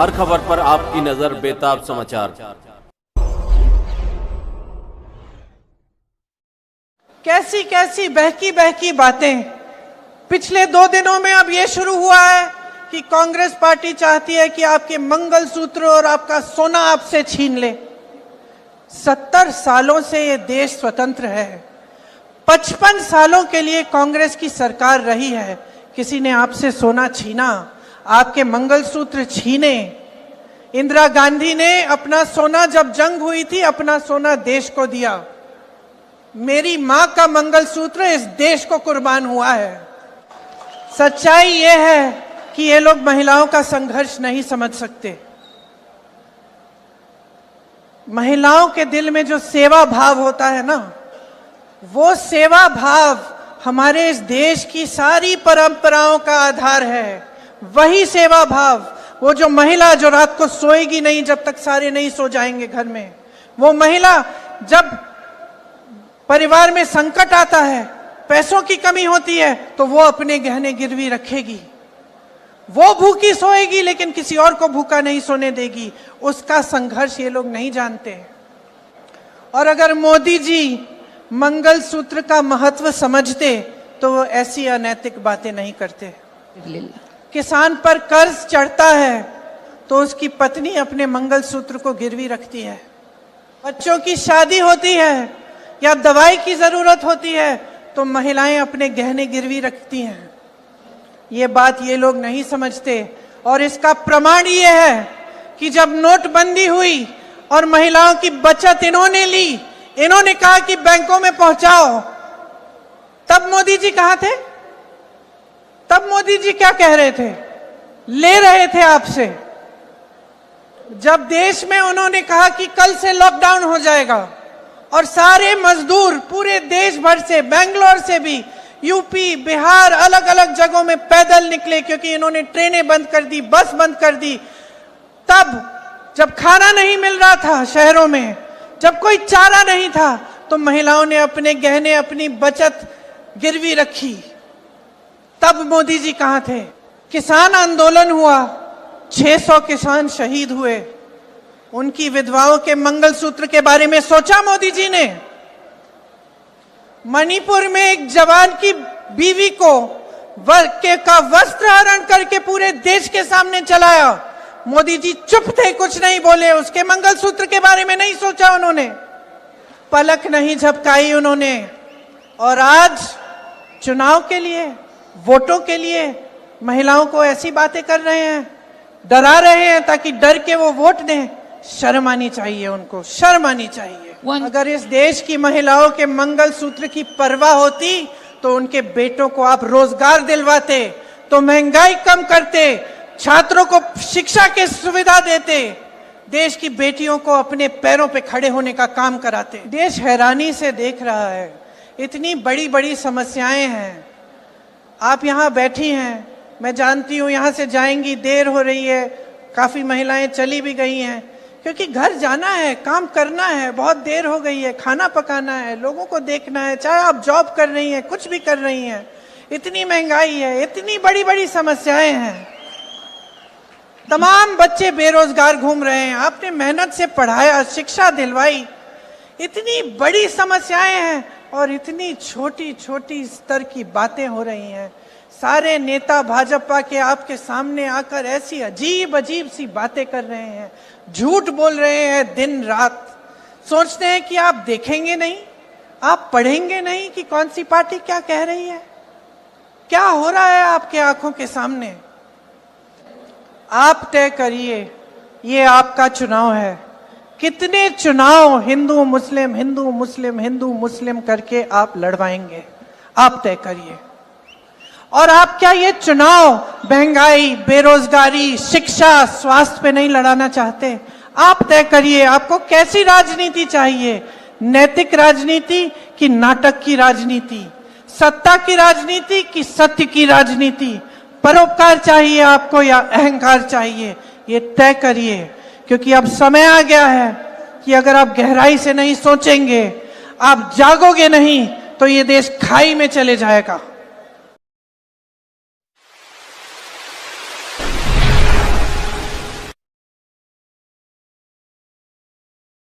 हर खबर पर आपकी नजर बेताब समाचार। कैसी कैसी बहकी बहकी बातें पिछले 2 दिनों में अब ये शुरू हुआ है कि कांग्रेस पार्टी चाहती है कि आपके मंगलसूत्र और आपका सोना आपसे छीन ले। 70 सालों से ये देश स्वतंत्र है, 55 सालों के लिए कांग्रेस की सरकार रही है। किसी ने आपसे सोना छीना, आपके मंगलसूत्र छीने? इंदिरा गांधी ने अपना सोना, जब जंग हुई थी, अपना सोना देश को दिया। मेरी मां का मंगलसूत्र इस देश को कुर्बान हुआ है। सच्चाई ये है कि ये लोग महिलाओं का संघर्ष नहीं समझ सकते। महिलाओं के दिल में जो सेवा भाव होता है ना, वो सेवा भाव हमारे इस देश की सारी परंपराओं का आधार है। वही सेवा भाव, वो जो महिला जो रात को सोएगी नहीं जब तक सारे नहीं सो जाएंगे घर में, वो महिला जब परिवार में संकट आता है, पैसों की कमी होती है, तो वो अपने गहने गिरवी रखेगी। वो भूखी सोएगी लेकिन किसी और को भूखा नहीं सोने देगी। उसका संघर्ष ये लोग नहीं जानते। और अगर मोदी जी मंगलसूत्र का महत्व समझते तो वो ऐसी अनैतिक बातें नहीं करते। किसान पर कर्ज चढ़ता है तो उसकी पत्नी अपने मंगलसूत्र को गिरवी रखती है। बच्चों की शादी होती है या दवाई की जरूरत होती है तो महिलाएं अपने गहने गिरवी रखती हैं। ये बात ये लोग नहीं समझते। और इसका प्रमाण ये है कि जब नोटबंदी हुई और महिलाओं की बचत इन्होंने ली, इन्होंने कहा कि बैंकों में पहुंचाओ, तब मोदी जी कहां थे? तब मोदी जी क्या कह रहे थे? ले रहे थे आपसे। जब देश में उन्होंने कहा कि कल से लॉकडाउन हो जाएगा और सारे मजदूर पूरे देश भर से, बेंगलोर से भी, यूपी, बिहार, अलग अलग जगहों में पैदल निकले क्योंकि इन्होंने ट्रेनें बंद कर दी, बस बंद कर दी। तब जब खाना नहीं मिल रहा था शहरों में, जब कोई चारा नहीं था, तो महिलाओं ने अपने गहने, अपनी बचत गिरवी रखी। तब मोदी जी कहां थे? किसान आंदोलन हुआ, 600 किसान शहीद हुए। उनकी विधवाओं के मंगलसूत्र के बारे में सोचा मोदी जी ने? मणिपुर में एक जवान की बीवी को का वस्त्र हरण करके पूरे देश के सामने चलाया। मोदी जी चुप थे, कुछ नहीं बोले। उसके मंगलसूत्र के बारे में नहीं सोचा उन्होंने, पलक नहीं झपकाई उन्होंने। और आज चुनाव के लिए, वोटों के लिए महिलाओं को ऐसी बातें कर रहे हैं, डरा रहे हैं ताकि डर के वो वोट दें। शर्म आनी चाहिए उनको, शर्म आनी चाहिए। अगर इस देश की महिलाओं के मंगलसूत्र की परवाह होती तो उनके बेटों को आप रोजगार दिलवाते, तो महंगाई कम करते, छात्रों को शिक्षा की सुविधा देते, देश की बेटियों को अपने पैरों पे खड़े होने का काम कराते। देश हैरानी से देख रहा है। इतनी बड़ी बड़ी समस्याएं हैं। आप यहाँ बैठी हैं, मैं जानती हूँ यहाँ से जाएंगी, देर हो रही है, काफी महिलाएं चली भी गई हैं क्योंकि घर जाना है, काम करना है, बहुत देर हो गई है, खाना पकाना है, लोगों को देखना है, चाहे आप जॉब कर रही हैं, कुछ भी कर रही हैं। इतनी महंगाई है, इतनी बड़ी बड़ी समस्याएं हैं, तमाम बच्चे बेरोजगार घूम रहे हैं, आपने मेहनत से पढ़ाया, शिक्षा दिलवाई, इतनी बड़ी समस्याएं हैं और इतनी छोटी छोटी स्तर की बातें हो रही हैं। सारे नेता भाजपा के आपके सामने आकर ऐसी अजीब अजीब सी बातें कर रहे हैं, झूठ बोल रहे हैं दिन रात। सोचते हैं कि आप देखेंगे नहीं, आप पढ़ेंगे नहीं कि कौन सी पार्टी क्या कह रही है, क्या हो रहा है आपके आंखों के सामने। आप तय करिए, ये आपका चुनाव है। कितने चुनाव हिंदू मुस्लिम, हिंदू मुस्लिम, हिंदू मुस्लिम करके आप लड़वाएंगे? आप तय करिए। और आप क्या ये चुनाव महंगाई, बेरोजगारी, शिक्षा, स्वास्थ्य पे नहीं लड़ाना चाहते? आप तय करिए, आपको कैसी राजनीति चाहिए? नैतिक राजनीति कि नाटक की राजनीति? सत्ता की राजनीति कि सत्य की राजनीति? परोपकार चाहिए आपको या अहंकार चाहिए? ये तय करिए, क्योंकि अब समय आ गया है कि अगर आप गहराई से नहीं सोचेंगे, आप जागोगे नहीं, तो ये देश खाई में चले जाएगा।